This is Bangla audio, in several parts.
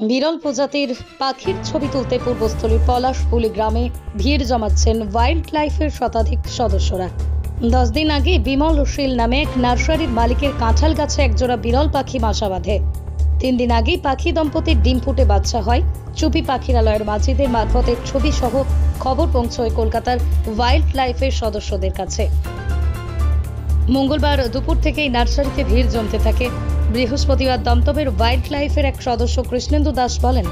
বিরল প্রজাতির পাখির ছবি তুলতে পূর্বস্থলীর পলাশপুলি গ্রামে ভিড় জমাচ্ছেন ওয়াইল্ড লাইফের শতাধিক সদস্যরা। 10 দিন আগে বিমল শীল নামে এক নার্সারির মালিকের কাঁঠাল গাছে একজোড়া বিরল পাখি বাসা বাঁধে। 3 দিন আগেই পাখি দম্পতির ডিম ফুটে বাচ্চা হয়। চুপি পাখিরালয়ের মাঝিদের মারফতে ছবি সহ খবর পৌঁছয় কলকাতার ওয়াইল্ড লাইফের সদস্যদের কাছে। মঙ্গলবার দুপুর থেকেই নার্সারিতে ভিড় জমতে থাকে। বৃহস্পতিবার দমদমের ওয়াইল্ড লাইফের এক সদস্য কৃষ্ণেন্দু দাস বলেন,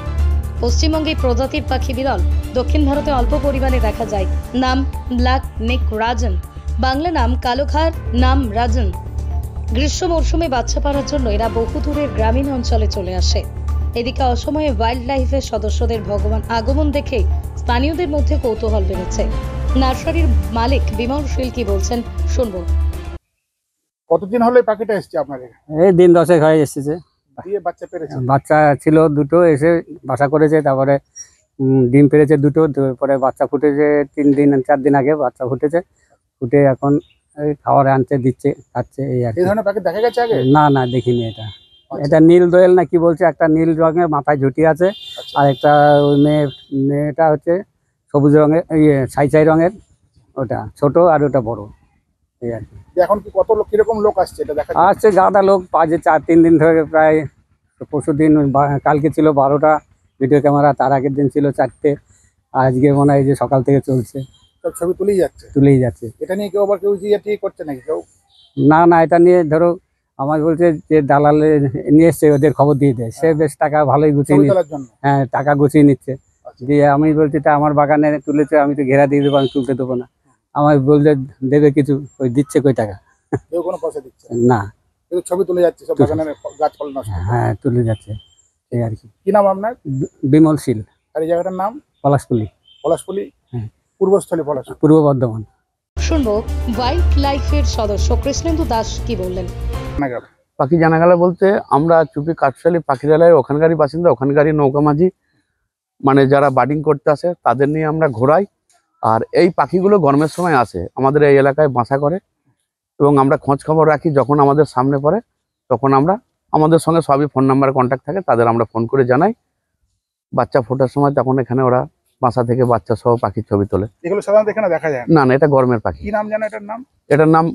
পশ্চিমবঙ্গে প্রজাতির পাখি বিরল, দক্ষিণ ভারতে অল্প পরিমাণে দেখা যায়। নাম ব্ল্যাক নেক রাজন, বাংলা নাম কালোঘাড়, নাম রাজন। গ্রীষ্ম মরশুমে বাচ্চা পাওয়ার জন্য এরা বহু দূরের গ্রামীণ অঞ্চলে চলে আসে। এদিকে অসময়ে ওয়াইল্ড লাইফের সদস্যদের ভগবান আগমন দেখে স্থানীয়দের মধ্যে কৌতূহল বেড়েছে। নার্সারির মালিক বিমল শীল কি বলছেন শুনবো। কতদিন হলো পাখিটা এসেছে আপনার এখানে? এই দিন 10 হয়ে এসেছে। দিয়ে বাচ্চা পেরেছে? বাচ্চা ছিল দুটো, এসে বাসা করেছে, তারপরে ডিম পেরেছে দুটো, তারপরে বাচ্চা ফুটেছে 3-4 দিন আগে বাচ্চা ফুটেছে। ফুটে এখন এই খাবার আনতে দিচ্ছে, খাচ্ছে। এই ধরনের পাখি দেখা গেছে আগে? না দেখিনি। এটা নীল দোয়েল না কি বলছে, একটা নীল রঙের মাথায় ঝুটি আছে, আর একটা ওই মেয়েটা হচ্ছে সবুজ রঙের, ছাই রঙের, ওটা ছোট আর ওটা বড়। এই আর কি। এখন কি কত লোক, কিরকম লোক আসছে এটা দেখা? আসছে গাদা লোক, আজ 4-3 দিন ধরে, প্রায় পরশু দিন কালকে ছিল 12টা ভিডিও ক্যামেরা, তার আগের দিন ছিল 4টে, আজকে মনে হয় যে সকাল থেকে চলছে। সব ছবি তুলেই যাচ্ছে। এটা নিয়ে কেউ আবার কেউ ঠিক করছে নাকি কেউ? না, এটা নিয়ে ধরো আমার বলছে যে দালালে নিয়ে এসছে, ওদের খবর দিয়ে দেয়, সে বেশ টাকা ভালোই গুছিয়ে নিচ্ছে। হ্যাঁ, টাকা গুছিয়ে নিচ্ছে। দিয়ে আমি বলছি তা আমার বাগানে তুলেছে, আমি তো ঘেরা দিয়ে দেবো, আমি তুলতে দেবো না। আমার বলছে দেবে কিছু, ওই দিচ্ছে কই টাকা? কেউ কোনো পয়সা দিচ্ছে না, ছবি তুলে যাচ্ছে, সব বাগানের গাছপালা নষ্ট। হ্যাঁ, তুলে যাচ্ছে। এই আর কি। কি নাম আপনার? বিমল শীল। আর এই জায়গাটার নাম? পলাশপুলি। হ্যাঁ, পূর্বস্থলী পলাশপুলি, পূর্ব বর্ধমান। শুনবো ওয়াইল্ড লাইফের সদস্য কৃষ্ণেন্দু দাস কি বললেন। পাখি জানা গেল বলতে, আমরা চুপি কাঠশালী পাখিরালয় ওখানকারই বাসিন্দা, ওখানকারই নৌকা মাঝি, মানে যারা বার্ডিং করতে আসে তাদের নিয়ে আমরা ঘোরাই। আর এই পাখিগুলো গরমের সময় আসে, আমাদের এই এলাকায় বাসা করে, এবং আমরা খোঁজ খবর রাখি। যখন আমাদের সামনে পড়ে তখন আমরা, আমাদের সঙ্গে সবই ফোন নাম্বারে কন্ট্যাক্ট থাকে, তাদের আমরা ফোন করে জানাই। বাচ্চা ফোটার সময় তখন এখানে ওরা বাসা থেকে বাচ্চা সহ পাখির ছবি তোলে। এগুলো সাধারণত এখানে দেখা যায় না, এটা গরমের পাখি। কি নাম জানো এটার নাম? এটার নাম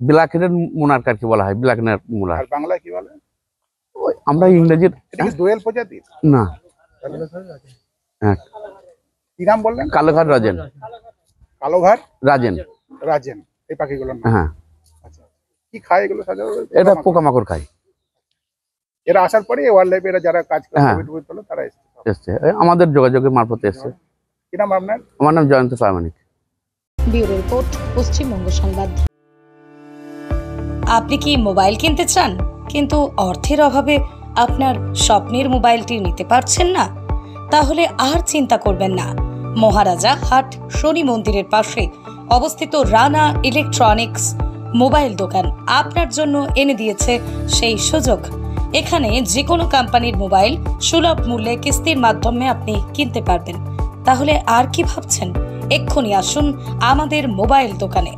ব্ল্যাক হেডেড মুনার কি বলা হয়, ব্ল্যাক মুনার। আর বাংলায় কি বলে? আমরা ইংরেজির। এটা কি দোয়েল প্রজাতি? না। হ্যাঁ। কি নাম বললেন? কালোঘাড় রাজেন। কালোঘাড় রাজেন এই পাখিগুলোর নাম? হ্যাঁ। আচ্ছা, কি খায় এগুলো সাধারণত? এটা পোকামাকড় খায়। এরা আসার পরে ওয়াইল্ড লাইফ এরা যারা কাজ করে ছবি তোলে তারা এসছে, আমাদের যোগাযোগের মারফতে এসছে। কি নাম আপনার? আমার নাম জয়ন্ত প্রামাণিক। ব্যুরো রিপোর্ট, পশ্চিমবঙ্গ সংবাদ। আপনি কি মোবাইল কিনতে চান কিন্তু অর্থের অভাবে আপনার স্বপ্নের মোবাইলটি নিতে পারছেন না? তাহলে আর চিন্তা করবেন না। মহারাজা হাট শনি মন্দিরের পাশে অবস্থিত রানা ইলেকট্রনিক্স মোবাইল দোকান আপনার জন্য এনে দিয়েছে সেই সুযোগ। এখানে যে কোনো কোম্পানির মোবাইল সুলভ মূল্যে কিস্তির মাধ্যমে আপনি কিনতে পারবেন। তাহলে আর কি ভাবছেন? এক্ষুনি আসুন আমাদের মোবাইল দোকানে।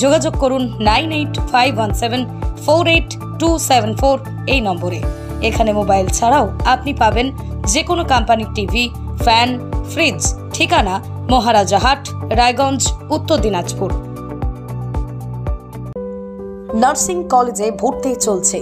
যোগাযোগ করুন 9851748274 এই নম্বরে। এখানে মোবাইল ছাড়াও আপনি পাবেন যে কোনো কোম্পানির টিভি, ফ্যান, ফ্রিজ। ঠিকানা মহারাজা হাট, রায়গঞ্জ, উত্তর দিনাজপুর। নার্সিং কলেজে ভর্তি চলছে।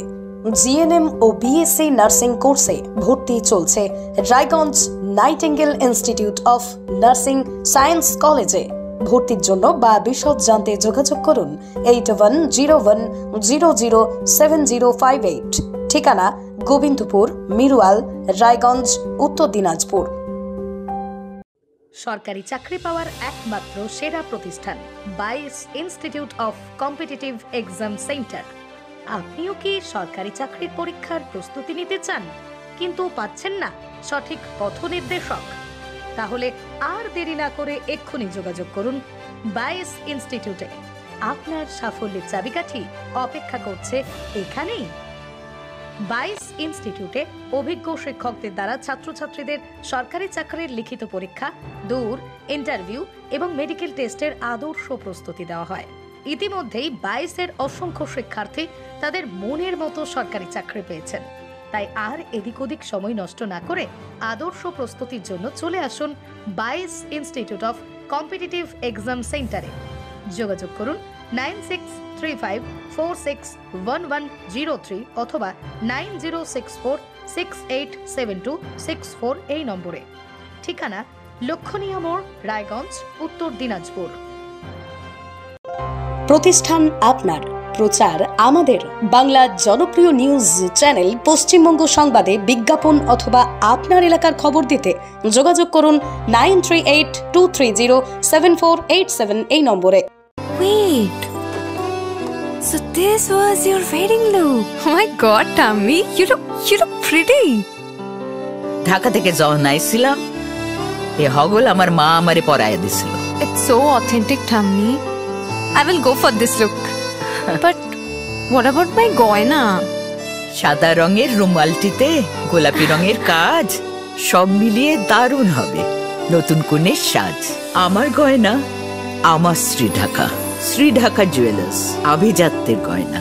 জিএনএম ও বিএসসি নার্সিং কোর্সে ভর্তি চলছে Raiganj nightingale institute of nursing science কলেজে। ভর্তির জন্য বা বিশদ জানতে যোগাযোগ করুন 8101007058। ঠিকানা গোবিন্দপুর, মিরুয়াল, রায়গঞ্জ, উত্তর দিনাজপুর। সরকারি চাকরি পাওয়ার একমাত্র সেরা প্রতিষ্ঠান বাইস institute of competitive exam centre. আপনিও কি সরকারি চাকরির পরীক্ষার প্রস্তুতি নিতে চান কিন্তু পাচ্ছেন না সঠিক পথ নির্দেশক? তাহলে আর দেরি না করে এক্ষুনি যোগাযোগ করুন বাইস ইনস্টিটিউটে। আপনার সাফল্যের চাবিকাঠি অপেক্ষা করছে এখানেই। বাইস ইনস্টিটিউটে অভিজ্ঞ শিক্ষকদের দ্বারা ছাত্রছাত্রীদের সরকারি চাকরির লিখিত পরীক্ষা, দূর ইন্টারভিউ এবং মেডিকেল টেস্টের আদর্শ প্রস্তুতি দেওয়া হয়। ইতিমধ্যেই 22-এর অসংখ্য শিক্ষার্থী তাদের মনের মতো সরকারি চাকরি পেয়েছেন। তাই আর এদিক ওদিক সময় নষ্ট না করে আদর্শ প্রস্তুতির জন্য চলে আসুন বাইস ইনস্টিটিউট অফ কম্পিটিটিভ এক্সাম সেন্টারে। যোগাযোগ করুন 9635461103 অথবা 9064687264 এই নম্বরে। ঠিকানা লক্ষণীয় মোড়, রায়গঞ্জ, উত্তর দিনাজপুর। প্রতিষ্ঠান আপনার, প্রচার আমাদের। বাংলা জনপ্রিয় নিউজ চ্যানেল পশ্চিমবঙ্গ সংবাদে বিজ্ঞাপন অথবা আপনার এলাকার খবর দিতে যোগাযোগ করুন 9382307487 এই নম্বরে। Wait, so this was your wedding look? Oh my God, Tammy, you look pretty. Dhaka থেকে যখন আইছিলাম এ হগল আমার মা আমারে পরাইয়া দিছিল। It's so authentic, Tammy. I will go for this look. But what about my goina? সাদা রঙের রুমালটিতে গোলাপি রঙের কাজ, সব মিলিয়ে দারুণ হবে নতুন কনের সাজ। আমার গয়না আমার শ্রী ঢাকা জুয়েলার্স, আভিজাত্যের গয়না।